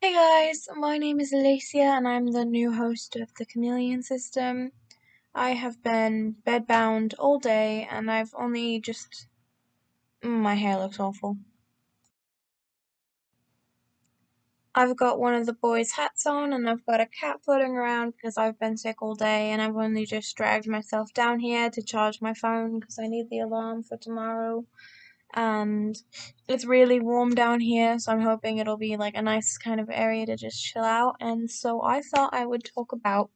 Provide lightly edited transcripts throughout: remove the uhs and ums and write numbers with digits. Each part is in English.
Hey guys, my name is Alicia and I'm the new host of the Chameleon System. I have been bedbound all day and I've only just. My hair looks awful. I've got one of the boys' hats on and I've got a cat floating around because I've been sick all day and I've only just dragged myself down here to charge my phone because I need the alarm for tomorrow. And it's really warm down here, so I'm hoping it'll be like a nice kind of area to just chill out. And so I thought I would talk about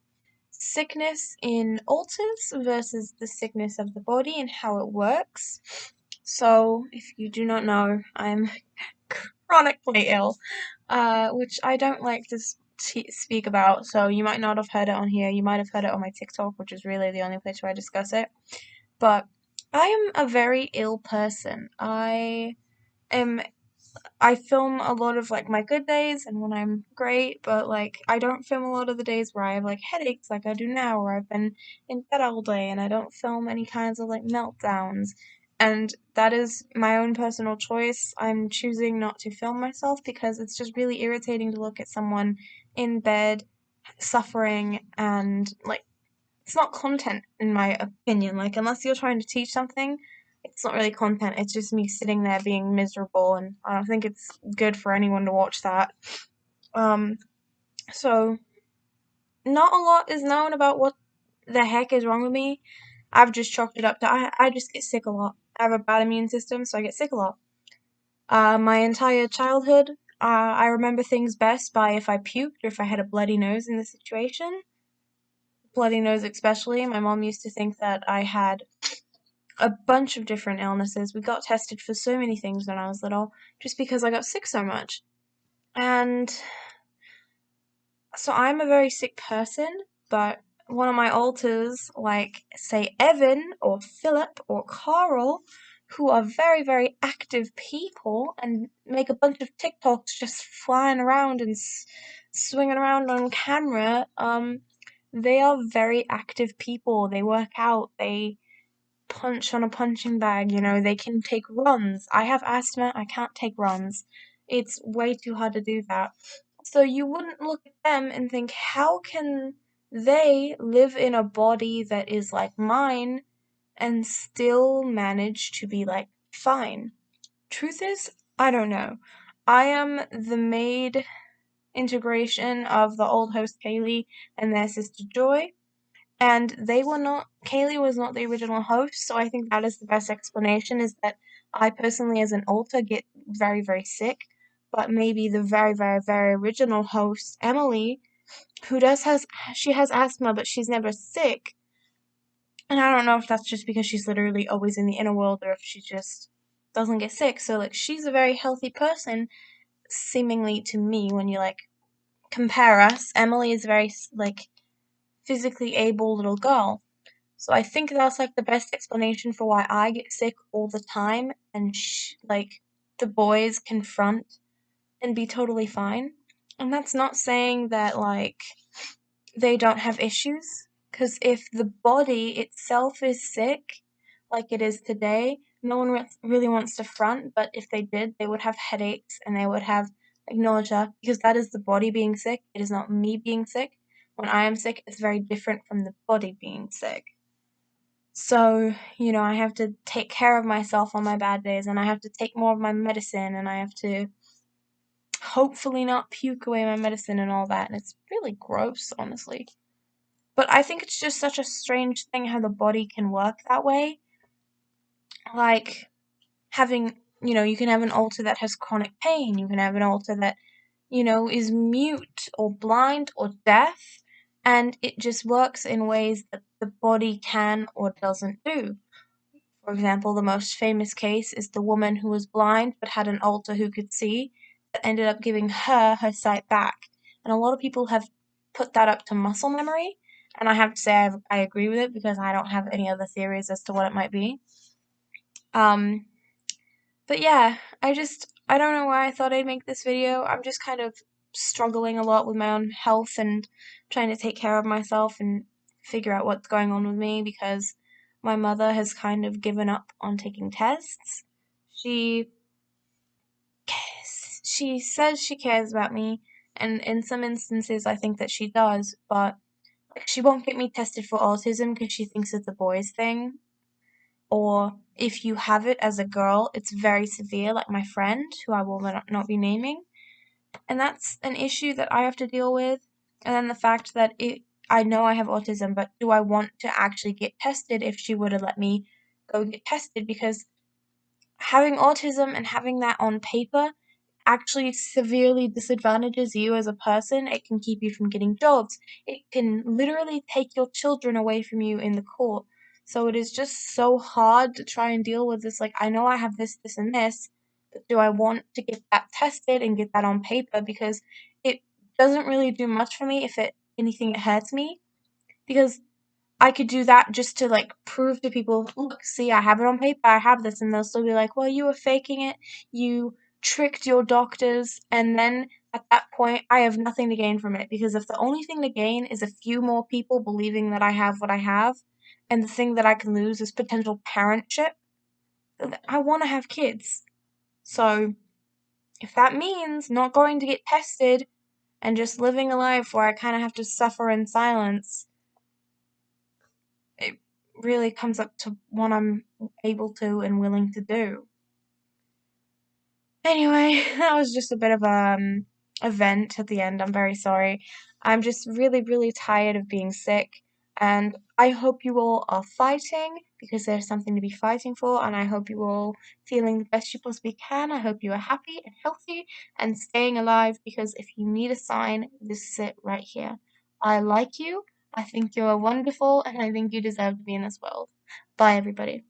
sickness in alters versus the sickness of the body and how it works. So, if you do not know, I'm chronically ill, which I don't like to speak about. So, you might not have heard it on here. You might have heard it on my TikTok, which is really the only place where I discuss it. But I am a very ill person. Am I film a lot of like my good days and when I'm great, but like I don't film a lot of the days where I have like headaches like I do now, or I've been in bed all day, and I don't film any kinds of like meltdowns. And that is my own personal choice. I'm choosing not to film myself because it's just really irritating to look at someone in bed suffering and like it's not content in my opinion. Like unless you're trying to teach something, it's not really content. It's just me sitting there being miserable, and I don't think it's good for anyone to watch that. Um, so not a lot is known about what the heck is wrong with me. I've just chalked it up to I just get sick a lot. I have a bad immune system, so I get sick a lot. My entire childhood, I remember things best by if I puked or if I had a bloody nose in the situation. Bloody nose especially. My mom used to think that I had a bunch of different illnesses. We got tested for so many things when I was little just because I got sick so much. And so I'm a very sick person, but one of my alters, like, say, Evan or Philip or Carl, who are very, very active people and make a bunch of TikToks just flying around and swinging around on camera, they are very active people. They work out, they punch on a punching bag, they can take runs. I have asthma, I can't take runs. It's way too hard to do that. So you wouldn't look at them and think, how can they live in a body that is like mine and still manage to be like fine? Truth is, I don't know. I am the maid integration of the old host Kaylee and their sister Joy. And they were not, Kaylee was not the original host, so I think that is the best explanation is that I personally, as an alter, get very, very sick. But maybe the very, very, very original host, Emily, who she has asthma, but she's never sick. And I don't know if that's just because she's literally always in the inner world or if she just doesn't get sick. So, like, she's a very healthy person, seemingly to me, when you, like, compare us. Emily is very, like, physically able little girl. So I think that's like the best explanation for why I get sick all the time and like the boys confront and be totally fine. And that's not saying that like they don't have issues, because if the body itself is sick, like it is today, no one really wants to front, but if they did, they would have headaches and they would have like nausea, because that is the body being sick. It is not me being sick. When I am sick, it's very different from the body being sick. So, I have to take care of myself on my bad days, and I have to take more of my medicine, and I have to hopefully not puke away my medicine and all that. And it's really gross, honestly. But I think it's just such a strange thing how the body can work that way. Like, having, you can have an alter that has chronic pain, you can have an alter that, is mute or blind or deaf, and it just works in ways that the body can or doesn't do. For example, the most famous case is the woman who was blind but had an alter who could see that ended up giving her sight back. And a lot of people have put that up to muscle memory, and I have to say I agree with it because I don't have any other theories as to what it might be. Um, but yeah, I don't know why I thought I'd make this video. I'm just kind of struggling a lot with my own health and trying to take care of myself and figure out what's going on with me because my mother has kind of given up on taking tests. She she says she cares about me. And in some instances, I think that she does, but like, she won't get me tested for autism because she thinks it's a boys thing. Or if you have it as a girl, it's very severe, like my friend, who I will not be naming. And that's an issue that I have to deal with. And then the fact that I know I have autism, but do I want to actually get tested if she would have let me go get tested? Because having autism and having that on paper actually severely disadvantages you as a person. It can keep you from getting jobs. It can literally take your children away from you in the court. So it is just so hard to try and deal with this. Like, I know I have this, this, and this, but do I want to get that tested and get that on paper? Because it doesn't really do much for me if anything, it hurts me. Because I could do that just to like prove to people, look, see, I have it on paper, I have this, and they'll still be like, well, you were faking it, you tricked your doctors, and then at that point, I have nothing to gain from it because if the only thing to gain is a few more people believing that I have what I have, and the thing that I can lose is potential parentship, I want to have kids. So if that means not going to get tested and just living a life where I kind of have to suffer in silence, it really comes up to what I'm able to and willing to do. Anyway, that was just a bit of a vent at the end. I'm very sorry. I'm just really, really tired of being sick, and I hope you all are fighting because there's something to be fighting for, and I hope you all feeling the best you possibly can. I hope you are happy and healthy and staying alive because if you need a sign, this is it right here. I like you. I think you are wonderful, and I think you deserve to be in this world. Bye, everybody.